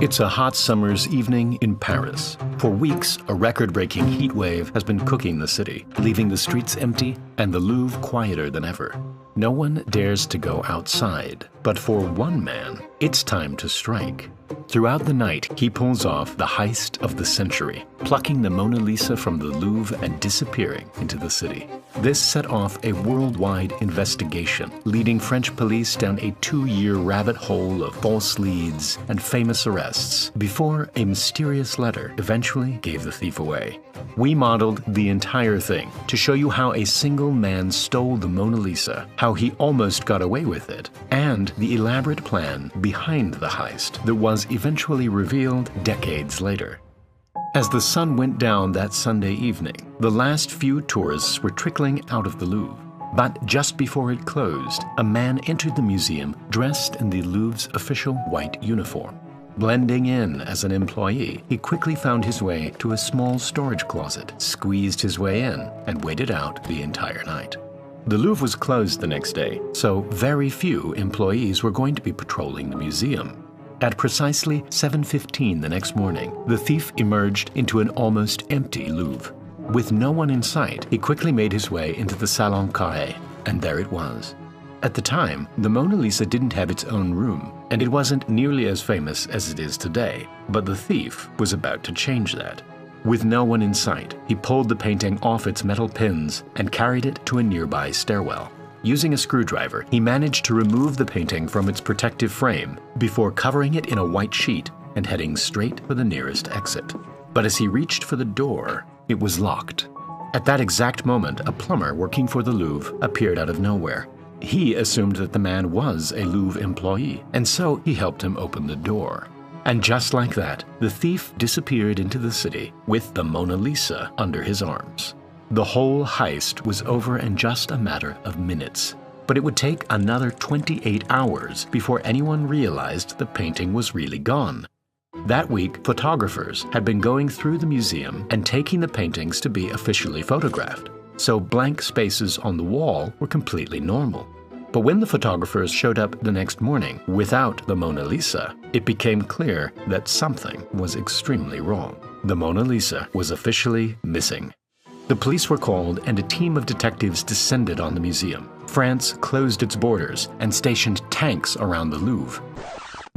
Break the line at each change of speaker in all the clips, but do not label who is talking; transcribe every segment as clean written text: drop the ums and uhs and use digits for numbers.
It's a hot summer's evening in Paris. For weeks, a record-breaking heat wave has been cooking the city, leaving the streets empty and the Louvre quieter than ever. No one dares to go outside, but for one man, it's time to strike. Throughout the night, he pulls off the heist of the century, plucking the Mona Lisa from the Louvre and disappearing into the city. This set off a worldwide investigation, leading French police down a 2-year rabbit hole of false leads and famous arrests, before a mysterious letter eventually gave the thief away. We modeled the entire thing to show you how a single man stole the Mona Lisa, how he almost got away with it, and the elaborate plan behind the heist that was eventually revealed decades later. As the sun went down that Sunday evening, the last few tourists were trickling out of the Louvre. But just before it closed, a man entered the museum dressed in the Louvre's official white uniform. Blending in as an employee, he quickly found his way to a small storage closet, squeezed his way in, and waited out the entire night. The Louvre was closed the next day, so very few employees were going to be patrolling the museum. At precisely 7:15 the next morning, the thief emerged into an almost empty Louvre. With no one in sight, he quickly made his way into the Salon Carré, and there it was. At the time, the Mona Lisa didn't have its own room, and it wasn't nearly as famous as it is today, but the thief was about to change that. With no one in sight, he pulled the painting off its metal pins and carried it to a nearby stairwell. Using a screwdriver, he managed to remove the painting from its protective frame before covering it in a white sheet and heading straight for the nearest exit. But as he reached for the door, it was locked. At that exact moment, a plumber working for the Louvre appeared out of nowhere. He assumed that the man was a Louvre employee, and so he helped him open the door. And just like that, the thief disappeared into the city with the Mona Lisa under his arms. The whole heist was over in just a matter of minutes, but it would take another 28 hours before anyone realized the painting was really gone. That week, photographers had been going through the museum and taking the paintings to be officially photographed, so blank spaces on the wall were completely normal. But when the photographers showed up the next morning without the Mona Lisa, it became clear that something was extremely wrong. The Mona Lisa was officially missing. The police were called and a team of detectives descended on the museum. France closed its borders and stationed tanks around the Louvre.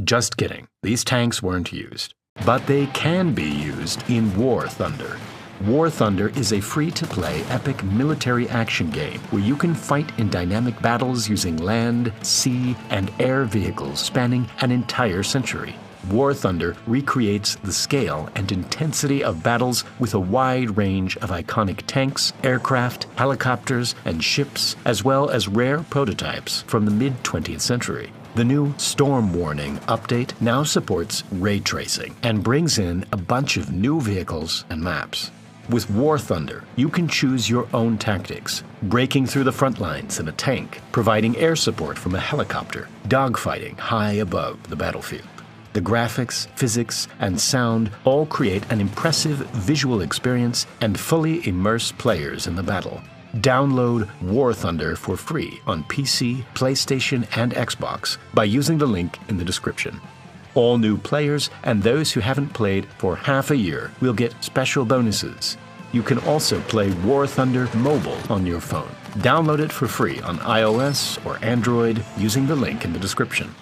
Just kidding, these tanks weren't used. But they can be used in War Thunder. War Thunder is a free-to-play epic military action game where you can fight in dynamic battles using land, sea, and air vehicles spanning an entire century. War Thunder recreates the scale and intensity of battles with a wide range of iconic tanks, aircraft, helicopters, and ships, as well as rare prototypes from the mid-20th century. The new Storm Warning update now supports ray tracing and brings in a bunch of new vehicles and maps. With War Thunder, you can choose your own tactics, breaking through the front lines in a tank, providing air support from a helicopter, dogfighting high above the battlefield. The graphics, physics, and sound all create an impressive visual experience and fully immerse players in the battle. Download War Thunder for free on PC, PlayStation, and Xbox by using the link in the description. All new players and those who haven't played for half a year will get special bonuses. You can also play War Thunder mobile on your phone. Download it for free on iOS or Android using the link in the description.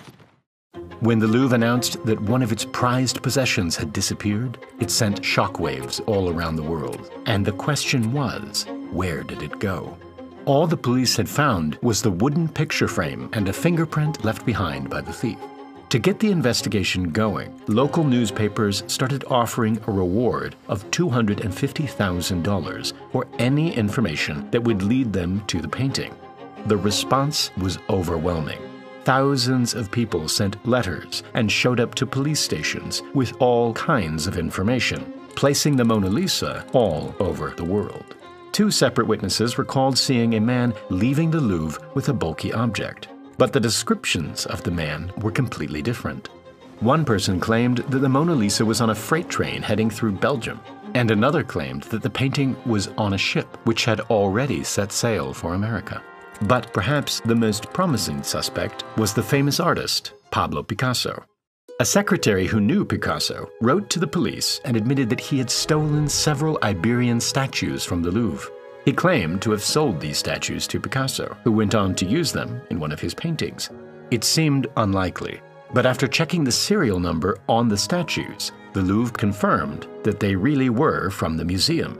When the Louvre announced that one of its prized possessions had disappeared, it sent shockwaves all around the world. And the question was, where did it go? All the police had found was the wooden picture frame and a fingerprint left behind by the thief. To get the investigation going, local newspapers started offering a reward of $250,000 for any information that would lead them to the painting. The response was overwhelming. Thousands of people sent letters and showed up to police stations with all kinds of information, placing the Mona Lisa all over the world. 2 separate witnesses recalled seeing a man leaving the Louvre with a bulky object, but the descriptions of the man were completely different. One person claimed that the Mona Lisa was on a freight train heading through Belgium, and another claimed that the painting was on a ship which had already set sail for America. But perhaps the most promising suspect was the famous artist, Pablo Picasso. A secretary who knew Picasso wrote to the police and admitted that he had stolen several Iberian statues from the Louvre. He claimed to have sold these statues to Picasso, who went on to use them in one of his paintings. It seemed unlikely, but after checking the serial number on the statues, the Louvre confirmed that they really were from the museum.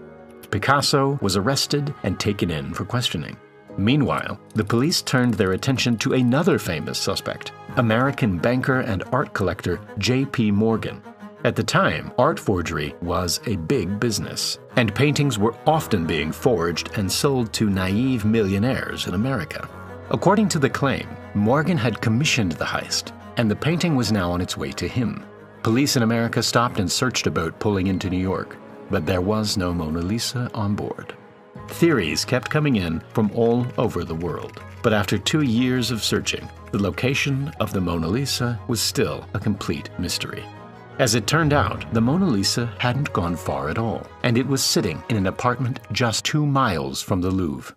Picasso was arrested and taken in for questioning. Meanwhile, the police turned their attention to another famous suspect, American banker and art collector J.P. Morgan. At the time, art forgery was a big business, and paintings were often being forged and sold to naive millionaires in America. According to the claim, Morgan had commissioned the heist, and the painting was now on its way to him. Police in America stopped and searched a boat pulling into New York, but there was no Mona Lisa on board. Theories kept coming in from all over the world, but after 2 years of searching, the location of the Mona Lisa was still a complete mystery. As it turned out, the Mona Lisa hadn't gone far at all, and it was sitting in an apartment just 2 miles from the Louvre.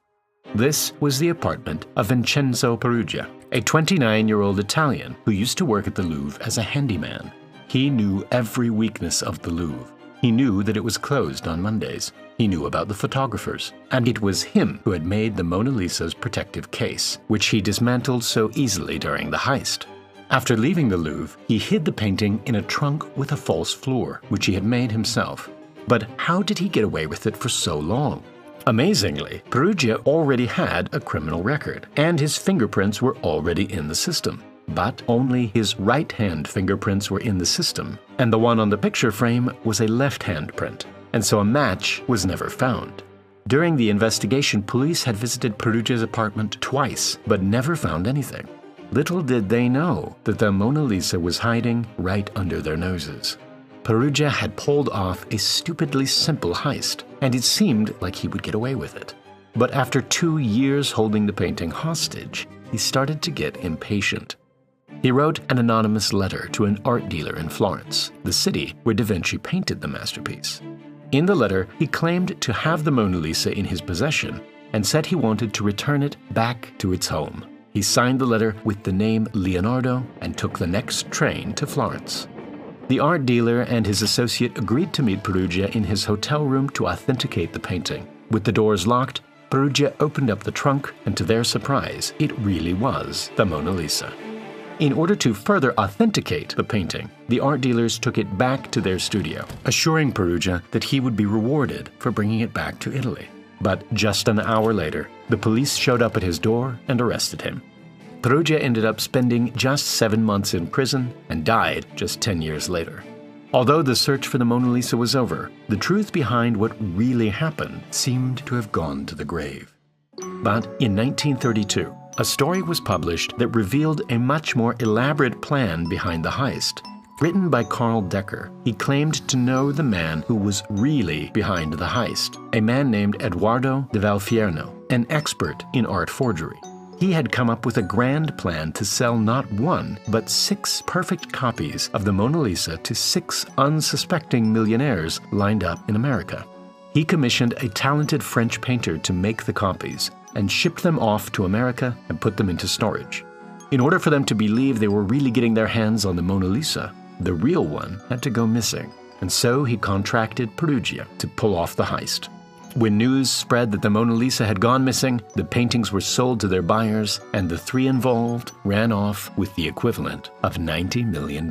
This was the apartment of Vincenzo Peruggia, a 29-year-old Italian who used to work at the Louvre as a handyman. He knew every weakness of the Louvre. He knew that it was closed on Mondays. He knew about the photographers, and it was him who had made the Mona Lisa's protective case, which he dismantled so easily during the heist. After leaving the Louvre, he hid the painting in a trunk with a false floor, which he had made himself. But how did he get away with it for so long? Amazingly, Peruggia already had a criminal record, and his fingerprints were already in the system. But only his right-hand fingerprints were in the system, and the one on the picture frame was a left-hand print, and so a match was never found. During the investigation, police had visited Peruggia's apartment twice, but never found anything. Little did they know that the Mona Lisa was hiding right under their noses. Peruggia had pulled off a stupidly simple heist, and it seemed like he would get away with it. But after 2 years holding the painting hostage, he started to get impatient. He wrote an anonymous letter to an art dealer in Florence, the city where Da Vinci painted the masterpiece. In the letter, he claimed to have the Mona Lisa in his possession and said he wanted to return it back to its home. He signed the letter with the name Leonardo and took the next train to Florence. The art dealer and his associate agreed to meet Peruggia in his hotel room to authenticate the painting. With the doors locked, Peruggia opened up the trunk, and to their surprise, it really was the Mona Lisa. In order to further authenticate the painting, the art dealers took it back to their studio, assuring Peruggia that he would be rewarded for bringing it back to Italy. But just an hour later, the police showed up at his door and arrested him. Peruggia ended up spending just 7 months in prison and died just 10 years later. Although the search for the Mona Lisa was over, the truth behind what really happened seemed to have gone to the grave. But in 1932, a story was published that revealed a much more elaborate plan behind the heist. Written by Carl Decker, he claimed to know the man who was really behind the heist, a man named Edoardo de Valfierno, an expert in art forgery. He had come up with a grand plan to sell not 1, but 6 perfect copies of the Mona Lisa to 6 unsuspecting millionaires lined up in America. He commissioned a talented French painter to make the copies and shipped them off to America and put them into storage. In order for them to believe they were really getting their hands on the Mona Lisa, the real one had to go missing, and so he contracted Peruggia to pull off the heist. When news spread that the Mona Lisa had gone missing, the paintings were sold to their buyers, and the 3 involved ran off with the equivalent of $90 million.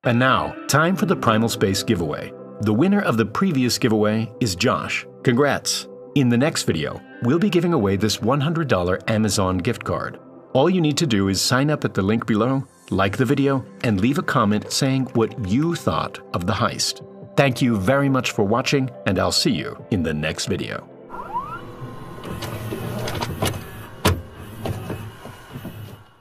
And now, time for the Primal Space giveaway. The winner of the previous giveaway is Josh. Congrats! In the next video, we'll be giving away this $100 Amazon gift card. All you need to do is sign up at the link below, like the video, and leave a comment saying what you thought of the heist. Thank you very much for watching, and I'll see you in the next video.